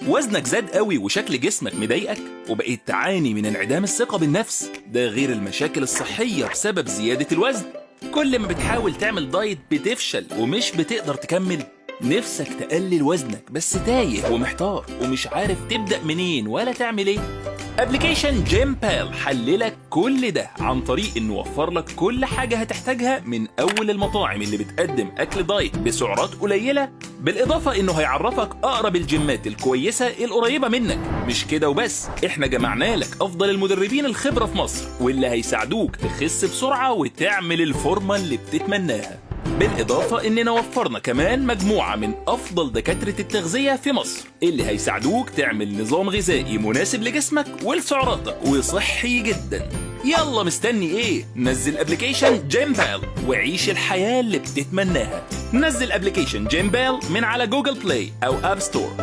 وزنك زاد قوي وشكل جسمك مضايقك وبقيت تعاني من انعدام الثقة بالنفس، ده غير المشاكل الصحية بسبب زيادة الوزن. كل ما بتحاول تعمل دايت بتفشل ومش بتقدر تكمل. نفسك تقلل وزنك بس تايه ومحتار ومش عارف تبدأ منين ولا تعمل ايه. ابلكيشن جيمبال حللك كل ده عن طريق انه وفر لك كل حاجة هتحتاجها، من اول المطاعم اللي بتقدم اكل دايت بسعرات قليلة، بالاضافة انه هيعرفك اقرب الجيمات الكويسة القريبة منك. مش كده وبس، احنا جمعنا لك افضل المدربين الخبرة في مصر واللي هيساعدوك تخس بسرعة وتعمل الفورمة اللي بتتمناها. بالإضافة إننا وفرنا كمان مجموعة من أفضل دكاترة التغذية في مصر اللي هيساعدوك تعمل نظام غذائي مناسب لجسمك ولسعراتك وصحي جدا. يلا مستني إيه؟ نزل أبليكيشن جيمبال وعيش الحياة اللي بتتمناها. نزل أبليكيشن جيمبال من على جوجل بلاي أو أب ستور.